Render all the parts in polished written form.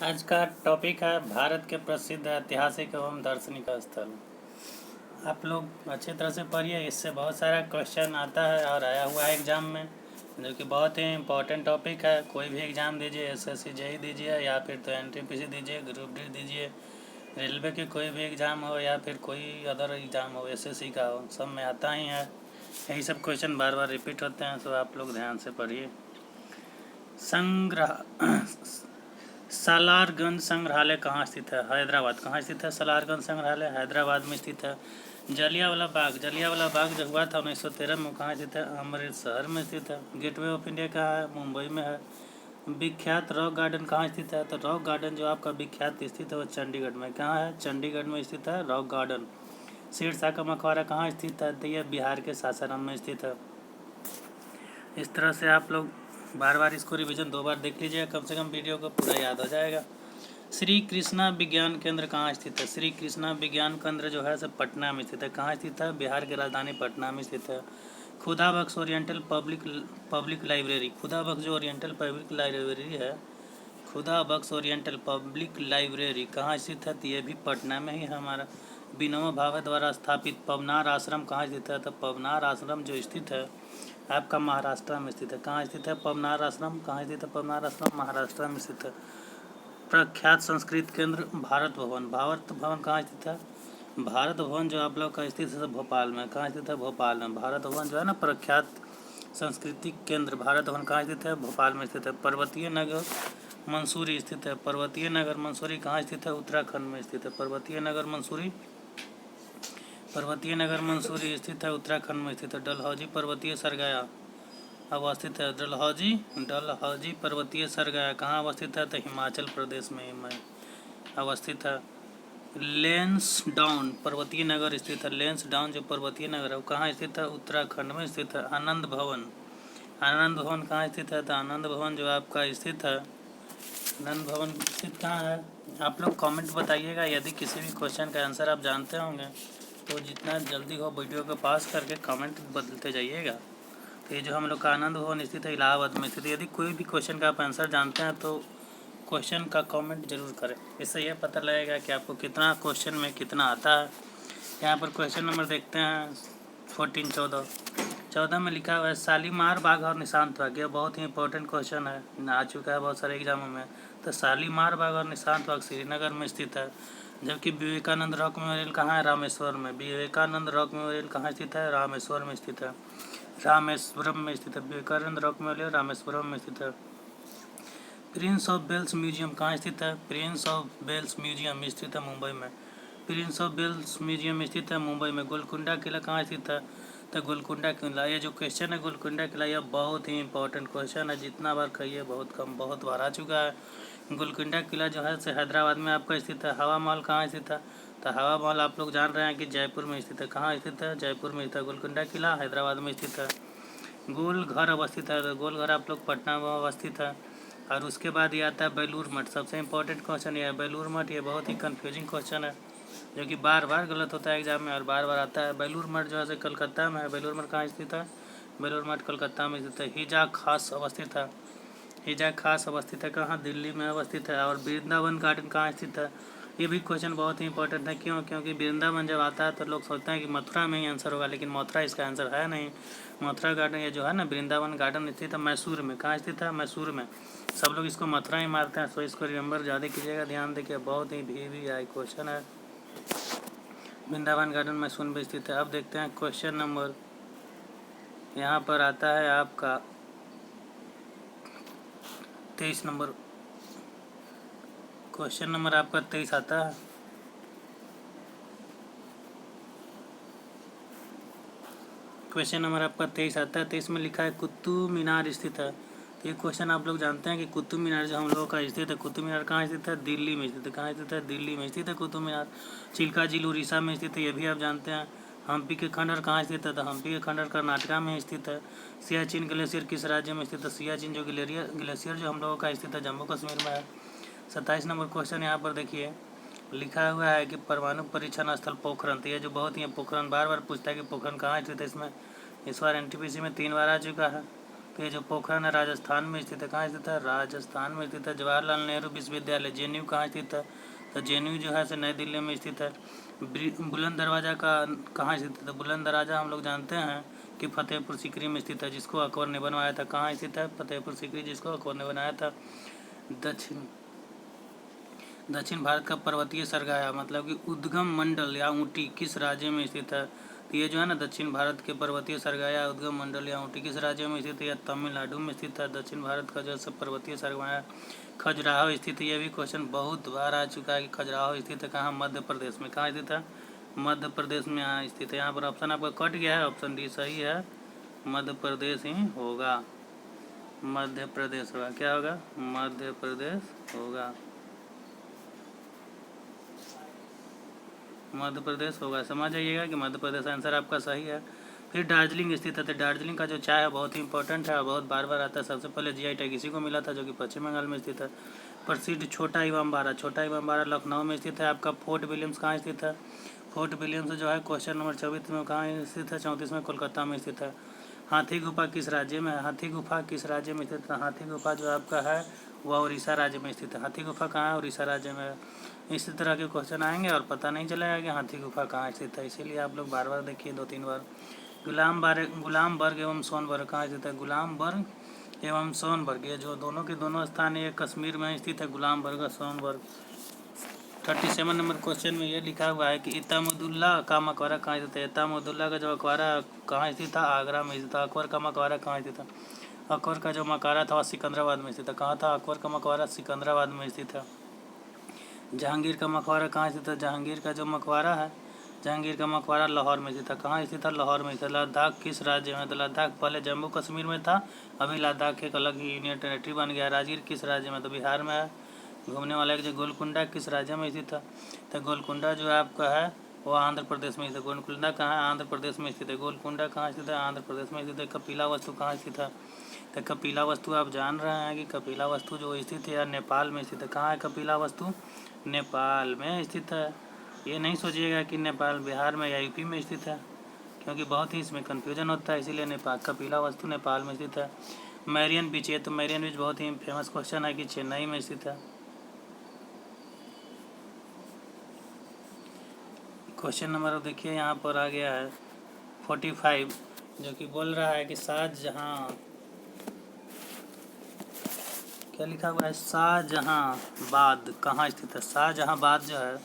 आज का टॉपिक है भारत के प्रसिद्ध ऐतिहासिक एवं दार्शनिक स्थल। आप लोग अच्छी तरह से पढ़िए, इससे बहुत सारा क्वेश्चन आता है और आया हुआ है एग्ज़ाम में, जो कि बहुत ही इम्पोर्टेंट टॉपिक है। कोई भी एग्ज़ाम दीजिए, एसएससी जेईई दीजिए या फिर तो एनटीपीसी दीजिए, ग्रुप डी दीजिए, रेलवे की कोई भी एग्ज़ाम हो या फिर कोई अदर एग्ज़ाम हो, एसएससी का हो, सब में आता ही है। यही सब क्वेश्चन बार बार रिपीट होते हैं, तो आप लोग ध्यान से पढ़िए। संग्रह सालारगंज संग्रहालय कहाँ स्थित है? हैदराबाद। कहाँ स्थित है सालारगंज संग्रहालय? हैदराबाद में स्थित है। जलियांवाला बाग जो हुआ था 1913 में, कहाँ स्थित है? अमृतसर में स्थित है। गेटवे ऑफ इंडिया कहाँ है? मुंबई में है। विख्यात रॉक गार्डन कहाँ स्थित है? तो रॉक गार्डन जो आपका विख्यात स्थित है वो चंडीगढ़ में। कहाँ है? चंडीगढ़ में स्थित है रॉक गार्डन। सिरसा का मकबरा कहाँ स्थित है? तो यह बिहार के सासाराम में स्थित है। इस तरह से आप लोग बार बार इसको रिवीजन 2 बार देख लीजिएगा, कम से कम वीडियो को पूरा याद हो जाएगा। श्री कृष्णा विज्ञान केंद्र कहाँ स्थित है? श्री कृष्णा विज्ञान केंद्र जो है सब पटना में स्थित है। कहाँ स्थित है? बिहार की राजधानी पटना में स्थित है। खुदा बख्श ओरिएंटल पब्लिक लाइब्रेरी, खुदा बख्श जो ओरिएंटल पब्लिक लाइब्रेरी है, खुदा बख्श ओरिएंटल पब्लिक लाइब्रेरी कहाँ स्थित है? तो ये भी पटना में ही है हमारा। विनोबा भावे द्वारा स्थापित पवनार आश्रम कहाँ स्थित है? तो पवनार आश्रम जो स्थित है आपका महाराष्ट्र में स्थित है। कहाँ स्थित है पवनार आश्रम? कहाँ स्थित है पवनार आश्रम? महाराष्ट्र में स्थित है। प्रख्यात संस्कृत केंद्र भारत भवन, भारत भवन कहाँ स्थित है? भारत भवन जो आप लोग का स्थित है भोपाल में। कहाँ स्थित है? भोपाल में। भारत भवन जो है ना प्रख्यात सांस्कृतिक केंद्र भारत भवन कहाँ स्थित है? भोपाल में स्थित है। पर्वतीय नगर मंसूरी स्थित है। पर्वतीय नगर मंसूरी कहाँ स्थित है? उत्तराखंड में स्थित है। पर्वतीय नगर मंसूरी स्थित है उत्तराखंड में स्थित है। डलहौजी पर्वतीय सरगया अवस्थित है। डलहौजी पर्वतीय सरगया कहाँ अवस्थित है? तो हिमाचल प्रदेश में अवस्थित है। लेंसडाउन पर्वतीय नगर स्थित है। लेंसडाउन जो पर्वतीय नगर है वो कहाँ स्थित है? उत्तराखंड में स्थित है। आनंद भवन कहाँ स्थित है? तो आनंद भवन जो आपका स्थित है, आनंद भवन स्थित कहाँ है? आप लोग कमेंट बताइएगा। यदि किसी भी क्वेश्चन का आंसर आप जानते होंगे तो जितना जल्दी हो वीडियो को पास करके कमेंट बदलते जाइएगा। तो ये जो हम लोग का आनंद भवन स्थित है इलाहाबाद में स्थित है। यदि कोई भी क्वेश्चन का आप आंसर जानते हैं तो क्वेश्चन का कमेंट जरूर करें, इससे यह पता लगेगा कि आपको कितना क्वेश्चन में कितना आता है। यहाँ पर क्वेश्चन नंबर देखते हैं 14 में लिखा हुआ है शालीमार बाग और निशांत बाग। यह बहुत ही इंपॉर्टेंट क्वेश्चन है, आ चुका है बहुत सारे एग्जामों में। तो शालीमार बाग और निशांत बाग श्रीनगर में स्थित है। जबकि विवेकानंद रॉक मेमोरियल कहाँ है? रामेश्वर में। विवेकानंद रॉक मेमोरियल कहाँ स्थित है? रामेश्वर में स्थित है। रामेश्वरम में स्थित है। विवेकानंद रॉक मेमोरियल रामेश्वरम में स्थित है। प्रिंस ऑफ वेल्स म्यूजियम कहाँ स्थित है? प्रिंस ऑफ वेल्स म्यूजियम स्थित है मुंबई में। प्रिंस ऑफ वेल्स म्यूजियम स्थित है मुंबई में। गोलकुंडा किला कहाँ स्थित है? तो गोलकुंडा किला, ये जो क्वेश्चन है गोलकुंडा किला, यह बहुत ही इंपॉर्टेंट क्वेश्चन है। जितना बार कहिए बहुत कम, बहुत बार आ चुका है। गोलकुंडा किला जो है से हैदराबाद में आपका स्थित है। हवा महल कहाँ स्थित है? तो हवा महल आप लोग जान रहे हैं कि जयपुर में स्थित है। कहाँ स्थित है? जयपुर में स्थित है। गोलकुंडा किला हैदराबाद में स्थित है। गोल घर अवस्थित है, तो गोल घर आप लोग पटना में अवस्थित है। और उसके बाद ये आता है बेलूर मठ। सबसे इम्पोर्टेंट क्वेश्चन ये है बेलूर मठ। ये बहुत ही कन्फ्यूजिंग क्वेश्चन है जो कि बार बार गलत होता है एग्जाम में और बार बार आता है। बेलूर मठ जो है कलकत्ता में है। बेलूर मठ कहाँ स्थित है? बेलूर मठ कलकत्ता में स्थित है। हिजा खास अवस्थित है। हिजा खास अवस्थित है कहाँ? दिल्ली में अवस्थित है। और वृंदावन गार्डन कहाँ स्थित है? ये भी क्वेश्चन बहुत ही इंपॉर्टेंट है। क्यों? क्योंकि वृंदावन जब आता है तो लोग सोचते हैं कि मथुरा में ही आंसर होगा, लेकिन मथुरा इसका आंसर है नहीं। मथुरा गार्डन ये जो है ना वृंदावन गार्डन स्थित है मैसूर में। कहाँ स्थित है? मैसूर में। सब लोग इसको मथुरा ही मारते हैं, सो इसको रिमेंबर ज़्यादा कीजिएगा, ध्यान देखिए, बहुत ही VVI क्वेश्चन है। वृंदावन गार्डन मैसूर में स्थित है। अब देखते हैं क्वेश्चन नंबर, यहाँ पर आता है आपका 23 नंबर। क्वेश्चन नंबर आपका 23 आता है। क्वेश्चन नंबर आपका 23 आता है। 23 में लिखा है कुतुब मीनार स्थित है। तो ये क्वेश्चन आप लोग जानते हैं कि कुतुब मीनार जो हम लोगों का स्थित है, कुतुब मीनार कहाँ स्थित है? दिल्ली में स्थित है। कहाँ स्थित है? दिल्ली में स्थित है कुतुब मीनार। चिल्का झील उड़ीसा में स्थित है, ये भी आप जानते हैं। हम्पी के खंडहर कहाँ स्थित है? तो हम्पी के खंडहर कर्नाटका में स्थित है। सियाचिन ग्लेशियर किस राज्य में स्थित है? सियाचिन जो ग्लेशियर जो हम लोगों का स्थित है जम्मू कश्मीर में है। 27 नंबर क्वेश्चन यहाँ पर देखिए लिखा हुआ है कि परमाणु परीक्षण स्थल पोखरण। तो ये जो बहुत ही पोखरण बार बार पूछता है कि पोखरण कहाँ स्थित है। इसमें इस बार NTPC में 3 बार आ चुका है। ये जो पोखरण है राजस्थान में स्थित है। कहाँ स्थित है? राजस्थान में स्थित है। जवाहरलाल नेहरू विश्वविद्यालय जेएनयू कहाँ स्थित है? तो जेएनयू जो है नई दिल्ली में स्थित है। बुलंद दरवाज़ा का कहाँ स्थित है? तो बुलंद दरवाज़ा हम लोग जानते हैं कि फतेहपुर सीकरी में स्थित है, जिसको अकबर ने बनवाया था। कहाँ स्थित है? फतेहपुर सीकरी, जिसको अकबर ने बनाया था। दक्षिण भारत का पर्वतीय सरगाया मतलब कि उद्गम मंडल या ऊटी किस राज्य में स्थित है? तो ये जो है ना दक्षिण भारत के पर्वतीय सरगाया उद्गम मंडल या ऊटी किस राज्य में स्थित है? या तमिलनाडु में स्थित है। दक्षिण भारत का जो सब पर्वतीय सरगाया खजुराहो स्थित है। ये भी क्वेश्चन बहुत बार आ चुका है कि खजुराहो स्थित है कहाँ? मध्य प्रदेश में। कहाँ स्थित है? मध्य प्रदेश में यहाँ स्थित है। यहाँ पर ऑप्शन आपका कट गया है, ऑप्शन डी सही है, मध्य प्रदेश ही होगा। मध्य प्रदेश होगा। क्या होगा? मध्य प्रदेश होगा। मध्य प्रदेश होगा। समझ जाइएगा कि मध्य प्रदेश आंसर आपका सही है। फिर दार्जिलिंग स्थित है। तो दार्जिलिंग का जो चाय है बहुत ही इंपॉर्टेंट है और बहुत बार बार आता है। सबसे पहले जीआई टैग इसी को मिला था, जो कि पश्चिम बंगाल में स्थित है। प्रसिद्ध छोटा इमामबाड़ा, छोटा इमामबाड़ा लखनऊ में स्थित है। आपका फोर्ट विलियम्स कहाँ स्थित है? फोर्ट विलियम्स जो है क्वेश्चन नंबर 24 में कहाँ स्थित है? 34 में कोलकाता में स्थित है। हाथी गुफा किस राज्य में है? हाथी गुफा किस राज्य में स्थित है? हाथी गुफा जो आपका है वह उड़ीसा राज्य में स्थित है। हाथी गुफा कहाँ है? उड़ीसा राज्य में है। इसी तरह के क्वेश्चन आएंगे और पता नहीं चलेगा कि हाथी गुफा कहाँ स्थित है, इसीलिए आप लोग बार बार देखिए, 2-3 बार। गुलामबर्ग एवं सोनबर्ग कहाँ स्थित है? गुलामबर्ग एवं सोनबर्ग, ये जो दोनों के दोनों स्थान ये कश्मीर में स्थित है, गुलामबर्ग और सोनबर्ग। 37 नंबर क्वेश्चन में ये लिखा हुआ है कि इतामुद्दौला का मकबरा कहाँ स्थित है? इतामुद्दौला का जो मकबरा कहाँ स्थित था? आगरा में स्थित था। अकबर का मकबरा कहाँ स्थित था? अकबर का जो मकबरा था वह सिकंदराबाद में स्थित था। कहाँ था अकबर का मकबरा? सिकंदराबाद में स्थित है। जहांगीर का मकबरा कहाँ स्थित है? जहांगीर का जो मकबरा है, जहांगीर का मकबरा लाहौर में स्थित है। कहाँ स्थित है? लाहौर में स्थित। लद्दाख किस राज्य में? तो लद्दाख पहले जम्मू कश्मीर में था, अभी लद्दाख एक अलग ही यूनियन टेरेटरी बन गया। राजगीर किस राज्य में? तो बिहार में है। घूमने वाला एक जो गोलकुंडा किस राज्य में स्थित है? तो गोलकुंडा जो है आपका है वो आंध्र प्रदेश में स्थित है। गोलकुंडा कहाँ है? आंध्र प्रदेश में स्थित है। गोलकुंडा कहाँ स्थित है? आंध्र प्रदेश में स्थित है। कपिला वस्तु कहाँ स्थित है? तो कपिला वस्तु आप जान रहे हैं कि कपिला वस्तु जो स्थित है नेपाल में स्थित है। कहाँ है कपिला वस्तु? नेपाल में स्थित है। ये नहीं सोचिएगा कि नेपाल बिहार में या यूपी में स्थित है, क्योंकि बहुत ही इसमें कन्फ्यूजन होता है, इसीलिए नेपाल कपिला वस्तु नेपाल में स्थित है। मैरियन बीच, ये तो मैरियन बीच बहुत ही फेमस क्वेश्चन है कि चेन्नई में स्थित है। क्वेश्चन नंबर देखिए यहाँ पर आ गया है 45, जो कि बोल रहा है कि शाहजहाँ, क्या लिखा हुआ है? शाहजहाँबाद कहाँ स्थित है? शाहजहाँबाद जो है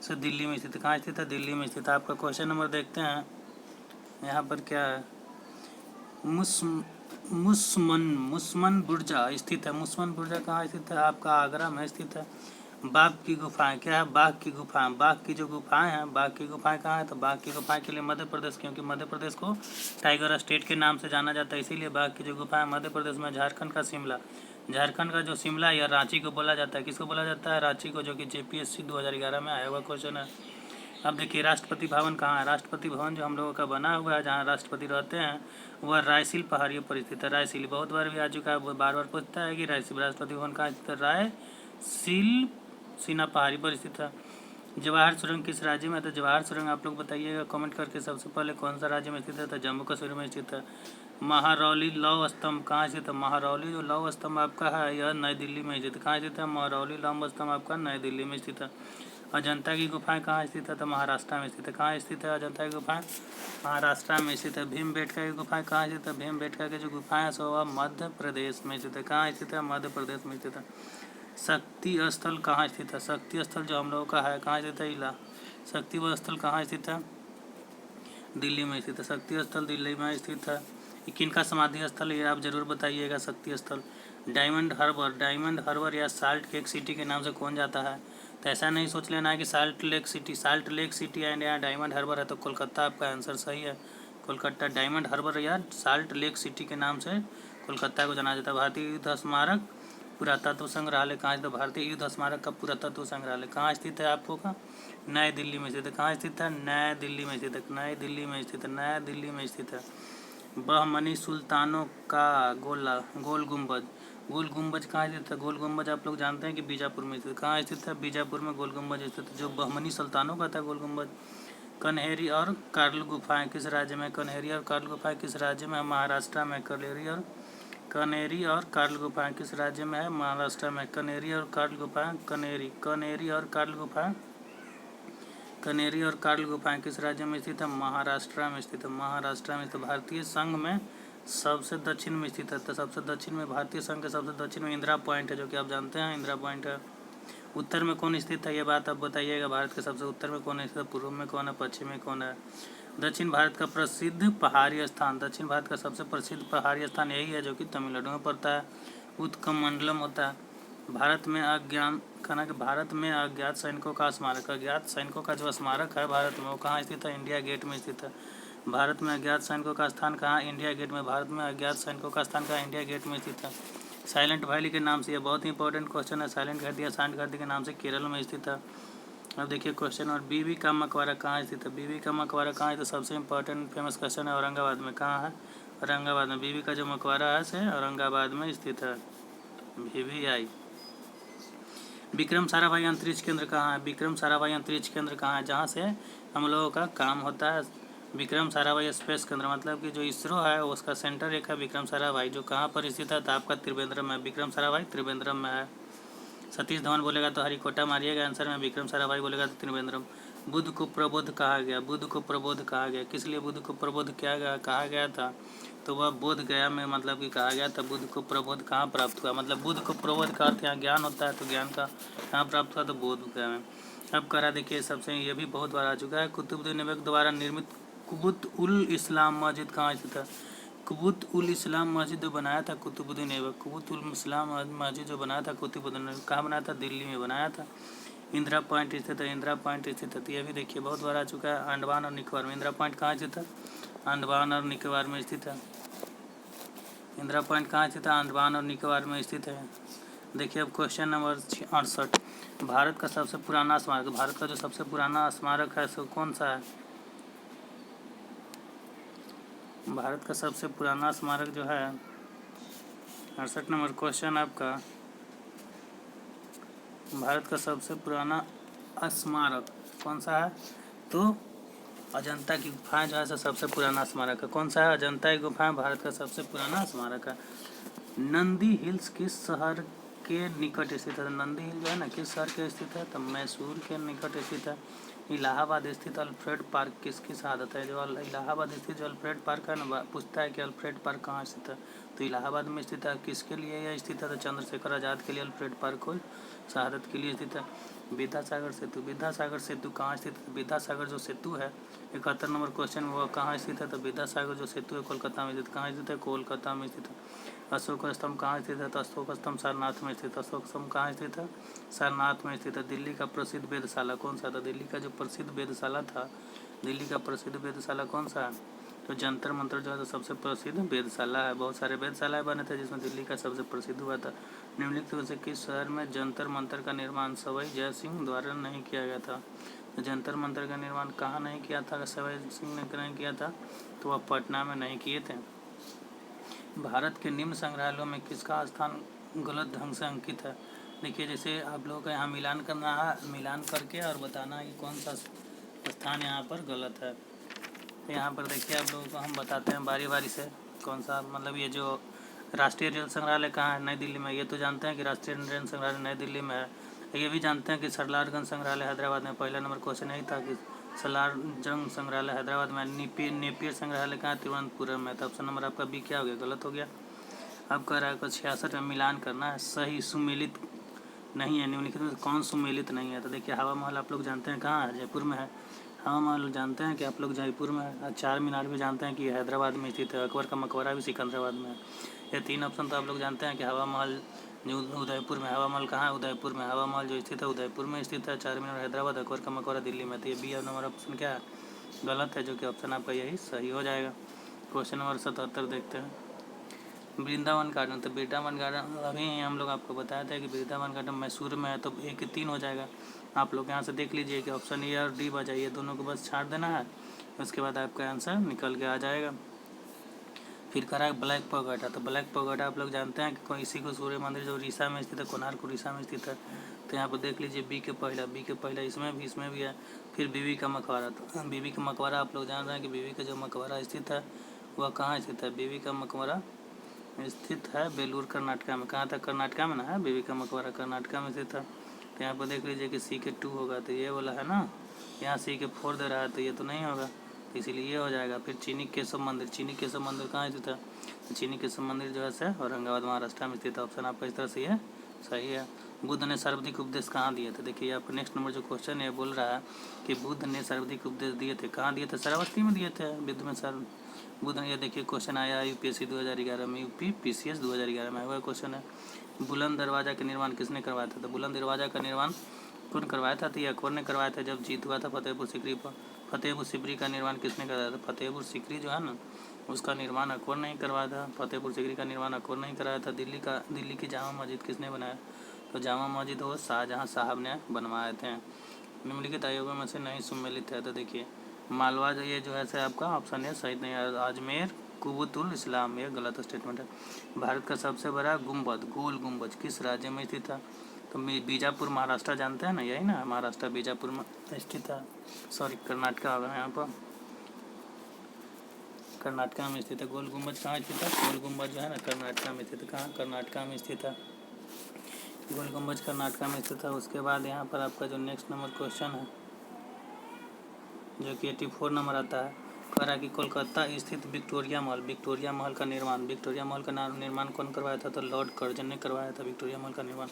सो दिल्ली में स्थित है। कहाँ स्थित है? दिल्ली में स्थित है। आपका क्वेश्चन नंबर देखते हैं यहाँ पर क्या है। मुसमन बुर्जा स्थित है। मुसमन बुर्जा कहाँ स्थित है? आपका आगरा में स्थित है। बाघ की गुफाएं क्या है? बाघ की गुफाएं, बाघ की जो गुफाएं हैं, बाघ की गुफाएं कहाँ है? तो बाघ की गुफाएं के लिए मध्य प्रदेश, क्योंकि मध्य प्रदेश को टाइगर स्टेट के नाम से जाना जाता है, इसीलिए बाघ की जो गुफाएं मध्य प्रदेश में। झारखंड का शिमला, झारखंड का जो शिमला या रांची को बोला जाता है, किसको बोला जाता है? रांची को, जो कि जेपीएससी 2011 में आया हुआ क्वेश्चन है। अब देखिए राष्ट्रपति भवन कहाँ है? राष्ट्रपति भवन जो हम लोगों का बना हुआ है, जहाँ राष्ट्रपति रहते हैं, वह रायसीन पहाड़ियों पर स्थित है। रायसीन बहुत बार भी आ चुका है, वो बार बार पूछता है कि रायसीन राष्ट्रपति भवन कहाँ स्थित है? रायसीन सीना पहाड़ी पर स्थित है। जवाहर सुरंग किस राज्य में है? तो जवाहर सुरंग आप लोग बताइएगा कमेंट करके सबसे पहले कौन सा राज्य में स्थित है? तो जम्मू कश्मीर में स्थित है। महारौली लौह स्तंभ कहाँ स्थित है? महारौली जो लौह स्तंभ आपका है यह नई दिल्ली में स्थित है। कहाँ स्थित है? महारौली लौह स्तंभ आपका नई दिल्ली में स्थित है। अजंता की गुफाएं कहाँ स्थित है? तो महाराष्ट्र में स्थित है। कहाँ स्थित है अजंता की गुफाएं? महाराष्ट्र में स्थित है। भीमबेटका की गुफाएं कहाँ स्थित है? भीमबेटका की जो गुफाएं हैं सो वह मध्य प्रदेश में स्थित है। कहाँ स्थित है? मध्य प्रदेश में स्थित है। शक्ति स्थल कहाँ स्थित है? शक्ति स्थल जो हम लोगों का है कहाँ स्थित है? इला शक्ति स्थल कहाँ स्थित है? दिल्ली में स्थित है। शक्ति स्थल दिल्ली में स्थित है। किनका समाधि स्थल ये आप जरूर बताइएगा। शक्ति स्थल डायमंड हार्बर, डायमंड हार्बर या साल्ट लेक सिटी के नाम से कौन जाता है? तो ऐसा नहीं सोच लेना है कि साल्ट लेक सिटी एंड यहाँ डायमंड हार्बर है, तो कोलकाता आपका आंसर सही है। कोलकाता डायमंड हार्बर या साल्ट लेक सिटी के नाम से कोलकाता को जाना जाता है। भारतीय युद्ध स्मारक पुरातत्व संग्रहालय कहाँ स्थित है? भारतीय युद्ध स्मारक का पुरातत्व संग्रहालय कहाँ स्थित है? आपको का नई दिल्ली में स्थित है। कहाँ स्थित है? नई दिल्ली में स्थित है। नई दिल्ली में स्थित है। नई दिल्ली में स्थित है। बहमनी सुल्तानों का गोल गुम्बज, गोल गुम्बज कहाँ स्थित है? गोल गुम्बज आप लोग जानते हैं कि बीजापुर में स्थित। कहाँ स्थित है? बीजापुर में गोल गुम्बज स्थित है, जो बहमनी सुल्तानों का था गोल गुम्बज। कन्हेरी और कार्ल गुफाएं किस राज्य में? कन्हेरी और कार्ल गुफाएं किस राज्य में? महाराष्ट्र में। कन्हेरी और कनेरी और कार्ल गुफाएं किस राज्य में है? महाराष्ट्र में। कनेरी और कार्ल गुफाएं, कनेरी और कार्ल गुफाएं, कनेरी और कार्ल गुफाएं किस राज्य में स्थित है? महाराष्ट्र में स्थित है। महाराष्ट्र में स्थित। भारतीय संघ में सबसे दक्षिण में स्थित है। तो सबसे दक्षिण में भारतीय संघ के सबसे दक्षिण में इंदिरा पॉइंट है, जो कि आप जानते हैं इंदिरा पॉइंट है। उत्तर में कौन स्थित है, ये बात आप बताइएगा। भारत के सबसे उत्तर में कौन है स्थित? पूर्व में कौन है? पश्चिम में कौन है? दक्षिण भारत का प्रसिद्ध पहाड़ी स्थान, दक्षिण भारत का सबसे प्रसिद्ध पहाड़ी स्थान यही है, जो कि तमिलनाडु में पड़ता है। उत्कमंडलम होता है। भारत में भारत में अज्ञात सैनिकों का स्मारक, अज्ञात सैनिकों का जो स्मारक है भारत में, वो कहाँ स्थित है? इंडिया गेट में स्थित है। भारत में अज्ञात सैनिकों का स्थान कहाँ? इंडिया गेट में। भारत में अज्ञात सैनिकों का स्थान कहाँ? इंडिया गेट में स्थित है। साइलेंट वैली के नाम से, यह बहुत ही इंपॉर्टेंट क्वेश्चन है। साइलेंट घाटी या शांत घाटी के नाम से केरल में स्थित है। अब देखिए क्वेश्चन और, बीबी का मकबरा कहाँ स्थित है? बीबी का मकबरा कहाँ है? तो सबसे इम्पोर्टेंट फेमस क्वेश्चन है, औरंगाबाद में। कहाँ है? औरंगाबाद में। बीबी का जो मकबरा है से औरंगाबाद में स्थित है। BBI। विक्रम साराभाई अंतरिक्ष केंद्र कहाँ है? विक्रम साराभाई अंतरिक्ष केंद्र कहाँ है? जहाँ से हम लोगों का काम होता है। विक्रम साराभाई स्पेस केंद्र, मतलब कि जो इसरो है उसका सेंटर एक है विक्रम साराभाई, जो कहाँ पर स्थित है? तो आपका त्रिवेंद्रम में। विक्रम साराभाई त्रिवेंद्रम में है। सतीश धवन बोलेगा तो हरिकोटा मारिएगा आंसर में। विक्रम साराभाई बोलेगा तो त्रिवेंद्रम। बुद्ध को प्रबोध कहा गया, बुद्ध को प्रबोध कहा गया, किस लिए बुद्ध को प्रबोध किया गया कहा गया था? तो वह बोध गया में, मतलब कि कहा गया था। बुद्ध को प्रबोध कहाँ प्राप्त हुआ? मतलब बुद्ध को प्रबोध का अर्थ यहाँ ज्ञान होता है, तो ज्ञान का कहाँ प्राप्त हुआ? तो बोध गया में। अब करा देखिए, सबसे ये भी बहुत बार आ चुका है। कुतुबुद्दीन ऐबक द्वारा निर्मित कुतुब उल इस्लाम मस्जिद कहाँ स्थित है? कुतुब उल इस्लाम मस्जिद जो बनाया था कुतुबुद्दीन ऐबक, कुतुब उल इस्लाम मस्जिद जो बनाया था कुतुबुद्दीन ऐबक, कहाँ बनाया था? दिल्ली में बनाया था। इंदिरा पॉइंट स्थित है, इंदिरा पॉइंट स्थित है। तो ये भी देखिए बहुत बार आ चुका है। अंडमान और निकोबार में। इंदिरा पॉइंट कहाँ स्थित है? अंडमान और निकोबार में स्थित है। इंदिरा पॉइंट कहाँ स्थित है? अंडमान और निकोबार में स्थित है। देखिए अब क्वेश्चन नंबर 68, भारत का सबसे पुराना स्मारक, भारत का जो सबसे पुराना स्मारक है सो कौन सा है? भारत का सबसे पुराना स्मारक जो है, 68 नंबर क्वेश्चन आपका, भारत का सबसे पुराना स्मारक कौन सा है? तो अजंता की गुफाएं जो है सबसे पुराना स्मारक है। कौन सा है? अजंता की गुफाएं भारत का सबसे पुराना स्मारक है। नंदी हिल्स किस शहर के निकट स्थित है? नंदी हिल जो है ना, किस शहर के स्थित है? तो मैसूर के निकट स्थित है। इलाहाबाद स्थित अल्फ्रेड पार्क किसकी शहादत है? जो इलाहाबाद स्थित जो अल्फ्रेड पार्क है ना, पूछता है कि अल्फ्रेड पार्क कहाँ स्थित है, तो इलाहाबाद में स्थित है। किसके लिए यह स्थित है? तो चंद्रशेखर आज़ाद के लिए अल्फ्रेड पार्क को शहादत के लिए स्थित है। विद्यासागर सेतु, विद्यासागर सेतु कहाँ स्थित है? विद्यासागर जो सेतु है, 71 नंबर क्वेश्चन में, वह कहाँ स्थित है? तो विद्यासागर जो सेतु है कोलकाता में स्थित। कहाँ स्थित है? कोलकाता में स्थित है। अशोक स्तंभ कहाँ स्थित है? तो अशोक स्तंभ सारनाथ में स्थित है। अशोक स्तंभ कहाँ स्थित है? सारनाथ में स्थित है। दिल्ली का प्रसिद्ध वेधशाला कौन सा था? दिल्ली का जो प्रसिद्ध वेधशाला था, दिल्ली का प्रसिद्ध वेधशाला कौन सा है? तो जंतर मंतर जो है तो सबसे प्रसिद्ध वेधशाला है। बहुत सारे वेधशालाएं बने थे, जिसमें दिल्ली का सबसे प्रसिद्ध हुआ था। निम्नलिखित में से किस शहर में जंतर मंतर का निर्माण सवाई जय सिंह द्वारा नहीं किया गया था? तो जंतर मंतर का निर्माण कहाँ नहीं किया था? सवाई सिंह ने नहीं किया था, तो वह पटना में नहीं किए थे। भारत के निम्न संग्रहालयों में किसका स्थान गलत ढंग से अंकित है? देखिए जैसे आप लोगों का यहाँ मिलान करना है, मिलान करके और बताना है कि कौन सा स्थान यहाँ पर गलत है। तो यहाँ पर देखिए आप लोगों को हम बताते हैं बारी बारी से कौन सा, मतलब ये जो राष्ट्रीय रेल संग्रहालय कहाँ है? नई दिल्ली में। ये तो जानते हैं कि राष्ट्रीय रेल संग्रहालय नई दिल्ली में है। ये भी जानते हैं कि सरलारगंज संग्रहालय हैदराबाद में। पहला नंबर क्वेश्चन यही था कि सलारजंग संग्रहालय हैदराबाद में। नेपियर संग्रहालय कहाँ? तिरुवनंतपुरम में। तो ऑप्शन नंबर आपका बी क्या हो गया? गलत हो गया। अब कह रहा है 66 में मिलान करना है, सही सुमेलित नहीं है। निम्नलिखित में कौन सुमेलित नहीं है? तो देखिए हवा महल आप लोग जानते हैं कहाँ है? जयपुर में है। हवा महल जानते हैं कि आप लोग जयपुर में है। चार मीनार भी जानते हैं कि हैदराबाद में स्थित है। अकबर का मकबरा भी सिकंदराबाद में है। ये तीन ऑप्शन तो आप लोग जानते हैं कि हवा महल जो उदयपुर में। हवा महल कहाँ है? उदयपुर में। हवा महल जो स्थित है उदयपुर में स्थित है। चार मीनार हैदराबाद, अकबर का मकबरा दिल्ली में। तो ये बी नंबर ऑप्शन क्या है? गलत है, जो कि ऑप्शन आपका यही सही हो जाएगा। क्वेश्चन नंबर 77 देखते हैं। वृंदावन गार्डन, तो वृंदावन गार्डन अभी हम लोग आपको बताया था कि वृंदावन गार्डन मैसूर में है, तो 1-3 हो जाएगा। आप लोग यहाँ से देख लीजिए कि ऑप्शन ए और डी बजाइए, दोनों को बस छाट देना है, उसके बाद आपका आंसर निकल के आ जाएगा। फिर करा है ब्लैक पगोडा, तो ब्लैक पगोडा आप लोग जानते हैं कि कोई इसी को सूर्य मंदिर जो उड़ीसा में स्थित है, कोणार्क उड़ीसा में स्थित है। तो यहाँ पर देख लीजिए बी के पहला इसमें भी है। फिर बीबी का मकबरा, तो बीबी का मकबरा आप लोग जान रहे हैं कि बीबी का जो मकबरा स्थित है वह कहाँ स्थित है? बीबी का मकबरा स्थित है बेलूर कर्नाटका में। कहाँ था? कर्नाटका में ना है, बीबी का मकबरा कर्नाटका में स्थित था। तो यहाँ पर देख लीजिए कि सी के 2 होगा, तो ये वाला है ना, यहाँ सी के 4 दे रहा है, तो ये तो नहीं होगा, तो इसीलिए ये हो जाएगा। फिर चीनी केशव मंदिर, चीनी केशव मंदिर कहाँ स्थित है? तो चीनी केशव मंदिर जो है औरंगाबाद महाराष्ट्र में स्थित है। ऑप्शन आपका इस तरह से ये सही है। बुद्ध ने सर्वाधिक उपदेश कहाँ दिए थे? देखिए यहाँ पर नेक्स्ट नंबर जो क्वेश्चन है बोल रहा है कि बुद्ध ने सर्वाधिक उपदेश दिए थे, कहाँ दिए थे? श्रावस्ती में दिए थे, विद्ध में सर बुद्ध ने। ये देखिए क्वेश्चन आया यूपीएससी 2011 में, यूपी पीसीएस 2011 में हुआ क्वेश्चन है। बुलंद दरवाजा का निर्माण किसने करवाया था? तो बुलंद दरवाजा का निर्माण कौन करवाया था? तो ये अकबर ने करवाया था जब जीत हुआ था फतेहपुर सीकरी पर। फतेहपुर सीकरी का निर्माण किसने कराया था? फतेहपुर सीकरी जो है ना, उसका निर्माण अकबर नहीं करवाया था। फतेहपुर सीकरी का निर्माण अकबर नहीं कराया था। दिल्ली की जामा मस्जिद किसने बनाया? तो जामा मस्जिद वो शाहजहाँ साहब ने बनवाए थे। निम्नलिखित आयोगों में से नहीं सम्मिलित है, तो देखिए मालवा ये जो है आपका ऑप्शन है सही नहीं है। अजमेर कुबुतुल इस्लाम, ये गलत स्टेटमेंट है। भारत का सबसे बड़ा गुम्बद, गोल गुम्बद किस राज्य में स्थित है? तो बीजापुर महाराष्ट्र जानते हैं ना, यही ना महाराष्ट्र बीजापुर में स्थित है। सॉरी कर्नाटका होगा यहाँ पर, कर्नाटका में स्थित है। गोल गुम्बद कहाँ स्थित है? गोल गुम्बद जो है ना कर्नाटका में स्थित है। कहाँ? कर्नाटका में स्थित है, गोल गुम्बद कर्नाटका में स्थित है। उसके बाद यहाँ पर आपका जो नेक्स्ट नंबर क्वेश्चन है जो कि 84 नंबर आता है, कह रहा है कि कोलकाता स्थित विक्टोरिया महल, विक्टोरिया महल का निर्माण कौन करवाया था? तो लॉर्ड कर्जन ने करवाया था विक्टोरिया महल का निर्माण।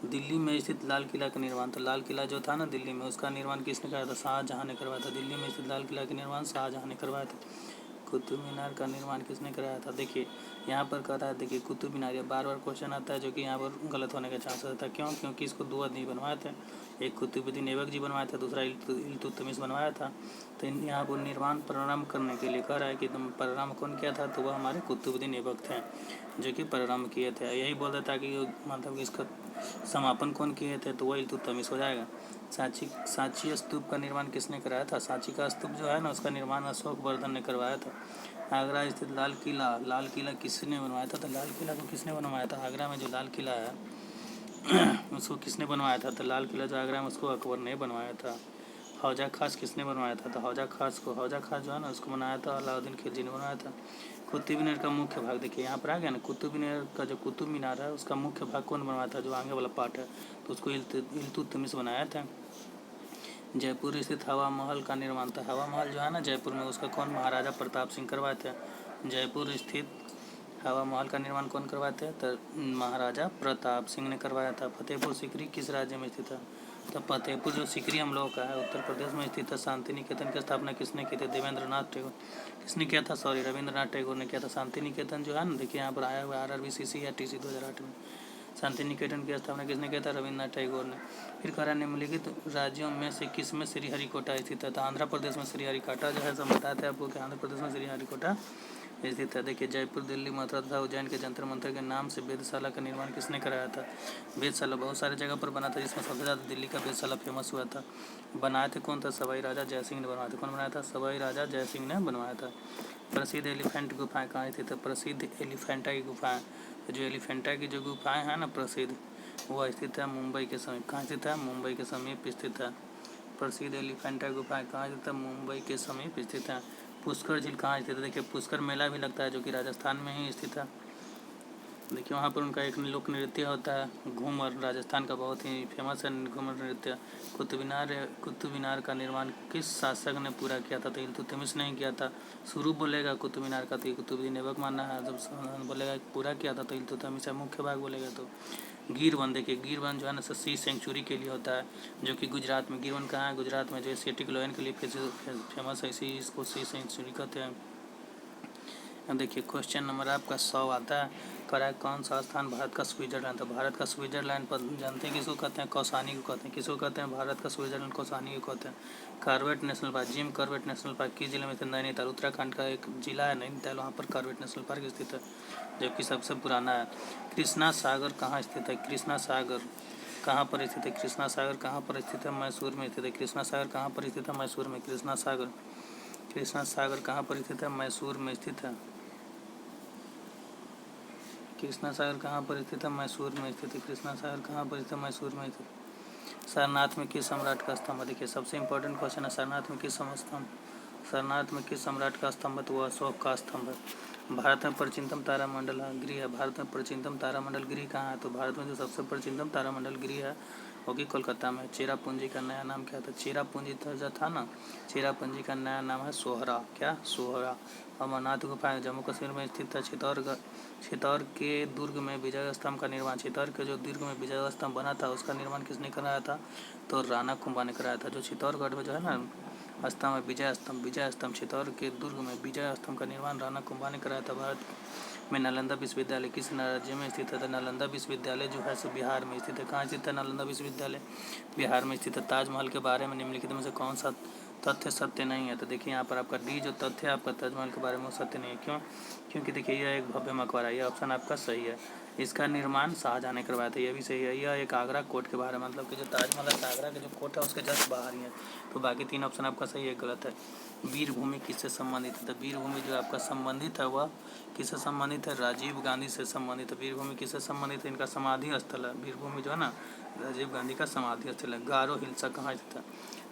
दिल्ली में स्थित लाल किला का निर्माण, तो लाल किला जो था ना दिल्ली में, उसका निर्माण किसने कराया था? शाहजहाँ ने करवाया था। दिल्ली में स्थित लाल किला का निर्माण शाहजहाँ ने करवाया था। कुतुब मीनार का निर्माण किसने कराया था? देखिए यहाँ पर कह रहा है, देखिए कुतुब मीनार, ये बार बार क्वेश्चन आता है जो कि यहाँ पर गलत होने का चांस रहता है। क्यों? क्योंकि इसको 2 आदमी बनवाए थे, एक कुतुबुद्दीन ऐबक जी बनवाया था, दूसरा इल्तुतमिश बनवाया था। तो यहाँ पर निर्माण प्रारंभ करने के लिए कह रहा है कि तुम प्रारंभ कौन किया था? तो वह हमारे कुतुबुद्दीन ऐबक थे जो कि प्रारंभ किए थे। यही बोल देता कि मतलब इसका समापन कौन किए थे? तो वह इल्तुतमिश हो जाएगा। सांची स्तूप का निर्माण किसने कराया था? सांची का स्तूप जो है ना, उसका निर्माण अशोक वर्धन ने करवाया था। आगरा स्थित लाल किला किसने बनवाया था? तो लाल किला को किसने बनवाया था? आगरा में जो लाल किला है उसको किसने बनवाया था? तो लाल किला जो आगरा में उसको अकबर ने बनवाया था। हौजा खास किसने बनवाया था? तो हौजा खास जो है ना उसको बनाया था अलाउद्दीन खिलजी ने बनाया था। कुतुब मीनार का मुख्य भाग, देखिए यहाँ पर आ गया ना, कुतुब मीनार का जो कुतुब मीनार है उसका मुख्य भाग कौन बनवाया था? जो आगे वाला पार्ट है, तो उसको इल्तुतमिश बनाया था। जयपुर स्थित हवा महल का निर्माण था, हवा महल जो है ना जयपुर में, उसका कौन? महाराजा प्रताप सिंह करवाए थे। जयपुर स्थित हवा महल का निर्माण कौन करवाए थे? तो महाराजा प्रताप सिंह ने करवाया था। फतेहपुर सीकरी किस राज्य में स्थित है? तो फतेहपुर जो सीकरी हम लोगों का है उत्तर प्रदेश में स्थित है। शांति निकेतन की स्थापना किसने की थी? देवेंद्रनाथ टैगोर। किसने किया था? सॉरी, रविंद्रनाथ टैगोर ने किया था। शांति निकेतन जो है ना, देखिए यहाँ पर आया हुआ RRBCC या TC 2008 में। शांति निकेतन की स्थापना किसने किया था? रविंद्रनाथ टैगोर ने। फिर कह रहा निम्नलिखित राज्यों में से किस में श्रीहरिकोटा स्थित है? तो आंध्र प्रदेश में श्रीहरिकोटा जो है, सब बताते हैं आपको कि आंध्र प्रदेश में श्रीहरिकोटा स्थित है। देखिए जयपुर, दिल्ली, मथुरा तथा उज्जैन के जंतर मंतर के नाम से वेधशाला का निर्माण किसने कराया था? वेधशाला बहुत सारे जगह पर बना था, जिसमें सबसे ज़्यादा दिल्ली का वेधशाला फेमस हुआ था। बनाए थे कौन था? सवाई राजा जयसिंह ने बनवाया था। कौन बनाया था? सवाई राजा जयसिंह ने बनवाया था। प्रसिद्ध एलिफेंट गुफाएं कहाँ स्थित है? प्रसिद्ध एलिफेंटा की गुफाएं, जो एलिफेंटा की जो गुफाएं हैं ना प्रसिद्ध, वह स्थित है मुंबई के समीप। कहाँ स्थित है? मुंबई के समीप स्थित है। प्रसिद्ध एलिफेंटा गुफाएं कहाँ स्थित है? मुंबई के समीप स्थित है। पुष्कर झील कहाँ स्थित है? देखिए पुष्कर मेला भी लगता है जो कि राजस्थान में ही स्थित है। देखिए वहाँ पर उनका एक लोक नृत्य होता है घूमर, राजस्थान का बहुत ही फेमस है घूमर नृत्य। कुतुब मीनार का निर्माण किस शासक ने पूरा किया था? तो इल्तुतमिश ने किया था। शुरू बोलेगा कुतुब मीनार का तो कुतुबुद्दीन ऐबक मानना है, जब बोलेगा पूरा किया था तो इल्तुतमिश है। मुख्य भाग बोलेगा तो गिर वन, देखिए गिर वन जो है ना सी सेंचुरी के लिए होता है जो कि गुजरात में। गिर वन कहाँ है? गुजरात में, जो एशियाटिक लायन के लिए फेमस है, इसी इसको सी सेंचुरी कहते हैं। देखिए क्वेश्चन नंबर आपका 100 आता है, कह कौन सा स्थान भारत का स्विट्जरलैंड? तो भारत का स्विट्जरलैंड पर जानते हैं किसको कहते हैं? कौसानी को कहते हैं। किसको कहते हैं? भारत का स्विट्जरलैंड कौसानी को कहते हैं। Corbett national park, Jim Corbett national park किस जिले में स्थित? नैनीताल, उत्तराखंड का एक जिला है नैनीताल, वहाँ पर कॉर्बेट नेशनल पार्क स्थित है जबकि सबसे पुराना है। कृष्णा सागर कहाँ स्थित है? कृष्णा सागर कहाँ पर स्थित है? कृष्णा सागर कहाँ पर स्थित है? मैसूर में स्थित है। कृष्णा सागर कहाँ पर स्थित है? मैसूर में। कृष्णा सागर कहाँ पर स्थित है? मैसूर में स्थित है। कृष्णा सागर कहाँ पर स्थित है? मैसूर में स्थित है। कृष्णा सागर कहाँ पर स्थित है? मैसूर में स्थित। सारनाथ में किस सम्राट का स्तंभ है? देखिए सबसे इंपॉर्टेंट क्वेश्चन है, सारनाथ में किस स्तंभ सारनाथ में किस सम्राट का स्तंभ है? तो वह अशोक का स्तंभ है। भारत में प्राचीनतम तारामंडल गृह है। भारत में प्राचीनतम तारामंडल गृह कहाँ है? तो भारत में जो सबसे प्राचीनतम तारामंडल गृह है वो भी कोलकाता में। चेरापूंजी का नया नाम क्या था? चेरापूंजी जो था ना, चेरापूंजी का नया नाम है सोहरा। क्या? सोहरा। अमरनाथ गुफा जम्मू कश्मीर में स्थित है। चित्तौड़ के दुर्ग में विजय स्तंभ का निर्माण, चित्तौड़ के जो दुर्ग में विजय स्तंभ बना था उसका निर्माण किसने कराया था? तो राणा कुंभा ने कराया था। जो चित्तौड़गढ़ में जो है ना स्तंभ है विजय स्तंभ, चित्तौड़ के दुर्ग में विजय स्तंभ का निर्माण राणा कुंभा ने कराया था। भारत में नालंदा विश्वविद्यालय किस राज्य में स्थित है? नालंदा विश्वविद्यालय जो है सो बिहार में स्थित है। कहाँ स्थित है नालंदा विश्वविद्यालय? बिहार में स्थित है। ताजमहल के बारे में निम्नलिखित में से कौन सा तथ्य सत्य नहीं है? तो देखिए यहाँ पर आपका डी जो तथ्य है आपका ताजमहल के बारे में सत्य नहीं है। क्यों? क्योंकि देखिए यह एक भव्य मकबरा है। यह ऑप्शन आपका सही है। इसका निर्माण शाहजहाँ ने करवाया था, यह भी सही है। यह एक आगरा कोर्ट के बारे में, मतलब कि जो ताजमहल है आगरा के जो कोर्ट है उसके जस्ट बाहर ही है। तो बाकी 3 ऑप्शन आपका सही है, गलत है। वीरभूमि किससे संबंधित है? तो वीरभूमि जो आपका संबंधित है वह किससे संबंधित है? राजीव गांधी से संबंधित है। वीरभूमि किससे संबंधित है? इनका समाधि स्थल है। वीरभूमि जो है ना राजीव गांधी का समाधि स्थल है। गारो हिल्सा कहाँ स्थित है?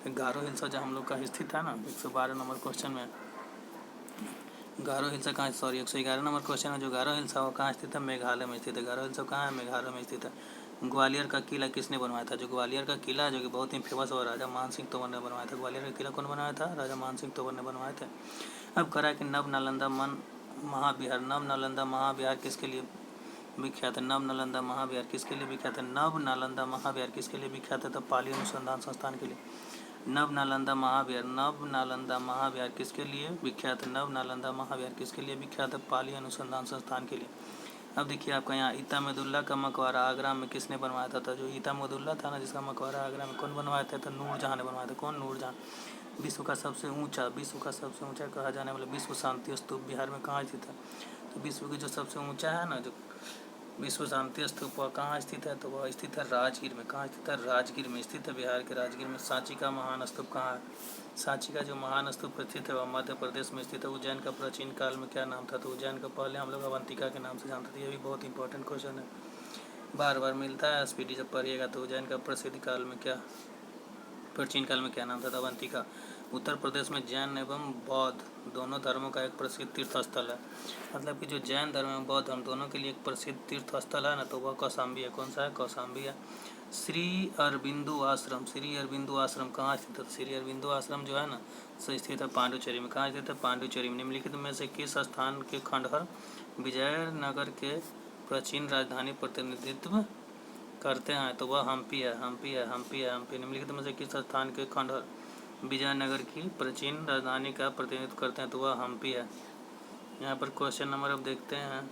गारो हिल्सा जो हम लोग का स्थित है ना 112 नंबर क्वेश्चन में, गारो हिल्सा कहाँ, सॉरी 111 नंबर क्वेश्चन है जो गारो हिल्सा वो कहाँ स्थित है? मेघालय में स्थित है। गारो हिल्सा कहाँ है? मेघालय में स्थित है। ग्वालियर का किला किसने बनवाया था? जो ग्वालियर का किला जो कि बहुत ही फेमस हुआ राजा मानसिंह तोमर ने बनवाया था। ग्वालियर का किला कौन बनवाया था? राजा मानसिंह तोमर ने बनवाए थे। अब करा कि नव नालंदा महाविहार किसके लिए विख्यात है? नव नालंदा महाविहार किसके लिए विख्यात है? नव नालंदा महाविहार किसके लिए विख्यात है? तो पाली अनुसंधान संस्थान के लिए। नव नालंदा महाविहार किसके लिए विख्यात है? नव नालंदा महाविहार किसके लिए विख्यात है? पाली अनुसंधान संस्थान के लिए। अब देखिए आपका यहाँ इतामदुल्ला का मकबरा आगरा में किसने बनवाया था? जो इतामदुल्ला था ना जिसका मकबरा आगरा में कौन बनवाया था? तो नूरजहाँ ने बनवाया था। कौन? नूरजहाँ। विश्व का सबसे ऊंचा कहा जाने वाला विश्व शांति स्तूप बिहार में कहाँ स्थित है? तो विश्व की जो सबसे ऊंचा है ना जो विश्व शांति स्तूप वह कहाँ स्थित है? तो वह स्थित है राजगीर में। कहाँ स्थित है? राजगीर में स्थित है, बिहार के राजगीर में। सांची का महान स्तूप कहाँ है? सांची का जो महान स्तूप स्थित है वह मध्य प्रदेश में स्थित है। उज्जैन का प्राचीन काल में क्या नाम था? तो उज्जैन का पहले हम लोग अवंतिका के नाम से जानते थे। यह भी बहुत इंपॉर्टेंट क्वेश्चन है, बार बार मिलता है एसपीडी जब पढ़िएगा। तो उज्जैन का प्राचीन काल में क्या नाम था? अवंतिका। उत्तर प्रदेश में जैन एवं बौद्ध दोनों धर्मों का एक प्रसिद्ध तीर्थ स्थल है। मतलब कि जो जैन धर्म एवं बौद्ध धर्म दोनों के लिए एक प्रसिद्ध तीर्थ स्थल है ना तो वह कौशाम्बी है। कौन सा है? कौशाम्बी है। श्री अरबिंदु आश्रम कहाँ स्थित है? श्री अरबिंदु आश्रम जो है ना सो स्थित है पांडुचेरी में। कहाँ स्थित है? पांडुचेरी में। निम्नलिखित में से किस स्थान के खंडहर विजयनगर के प्राचीन राजधानी प्रतिनिधित्व करते हैं? तो वह हम्पी है। निम्नलिखित में से किस स्थान के खंडहर विजयनगर की प्राचीन राजधानी का प्रतिनिधित्व करते हैं? तो वह हम्पी है। यहाँ पर क्वेश्चन नंबर अब देखते हैं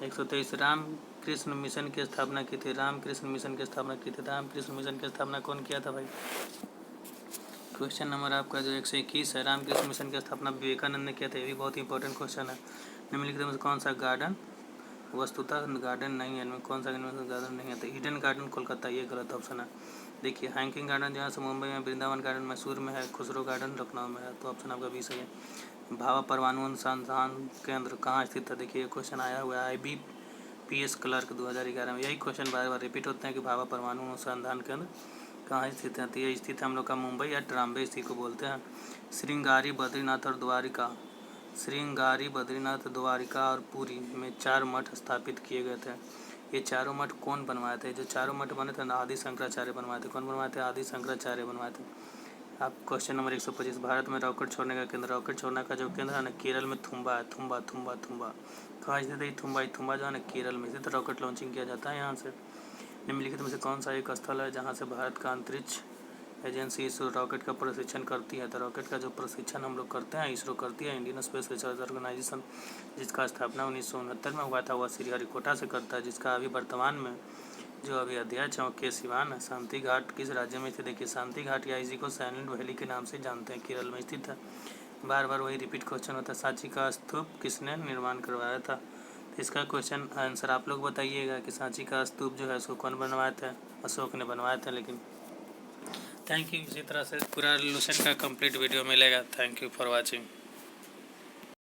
123। रामकृष्ण मिशन की स्थापना की थी? रामकृष्ण मिशन की स्थापना कौन किया था भाई? क्वेश्चन नंबर आपका जो 121 है, रामकृष्ण मिशन की स्थापना विवेकानंद ने किया था। ये भी बहुत इंपॉर्टेंट क्वेश्चन है। निम्नलिखित में से कौन सा गार्डन वस्तुतः गार्डन नहीं है? इनमें कौन सा गार्डन नहीं है? तो ईडन गार्डन कोलकाता, ये गलत ऑप्शन है। देखिए हैंकिंग गार्डन जहाँ से मुंबई में, वृंदावन गार्डन मैसूर में है, खुसरो गार्डन लखनऊ में है। तो ऑप्शन आपका बी सही है। भाभा परमाणु अनुसंधान केंद्र कहाँ स्थित है? देखिए क्वेश्चन आया हुआ है IBPS क्लर्क 2011 में। यही क्वेश्चन बार बार रिपीट होते हैं कि भाभा परमाणु अनुसंधान केंद्र कहाँ स्थित है? तो ये स्थित है हम लोग का मुंबई या ट्राम्बे इसी को बोलते हैं। श्रृंगारी बद्रीनाथ द्वारिका और पुरी में 4 मठ स्थापित किए गए थे। ये चारों मठ कौन बनवाए थे? जो चारों मठ बने थे आदि शंकराचार्य बनवाए थे। कौन बनवाए थे? आदि शंकराचार्य बनवाए थे। आप क्वेश्चन नंबर 125। भारत में रॉकेट छोड़ने का केंद्र, रॉकेट छोड़ने का जो केंद्र है ना केरल में थुम्बा है। थुम्बा कहाँ स्थित है? थुम्बा जो है ना केरल में स्थित। रॉकेट लॉन्चिंग किया जाता है यहाँ से। निम्नलिखित में से कौन सा एक स्थल है जहाँ से भारत का अंतरिक्ष एजेंसी इसरो रॉकेट का प्रशिक्षण करती है? तो रॉकेट का जो प्रशिक्षण हम लोग करते हैं इसरो करती है, इंडियन स्पेस रिसर्च ऑर्गेनाइजेशन, जिसका स्थापना 1969 में हुआ था। वह श्रीहरिकोटा से करता है, जिसका अभी वर्तमान में जो अभी अध्यक्ष है के सिवान है। शांति घाट किस राज्य में स्थित? देखिए शांति घाट या इसी को साइलेंट वैली के नाम से जानते हैं, केरल में स्थित है। बार बार वही रिपीट क्वेश्चन होता है। सांची का स्तूप किसने निर्माण करवाया था? इसका क्वेश्चन आंसर आप लोग बताइएगा कि सांची का स्तूप जो है उसको कौन बनवाया था? अशोक ने बनवाया था। लेकिन थैंक यू। इसी तरह से पूरा रिलेशन का कंप्लीट वीडियो मिलेगा। Thank you for watching.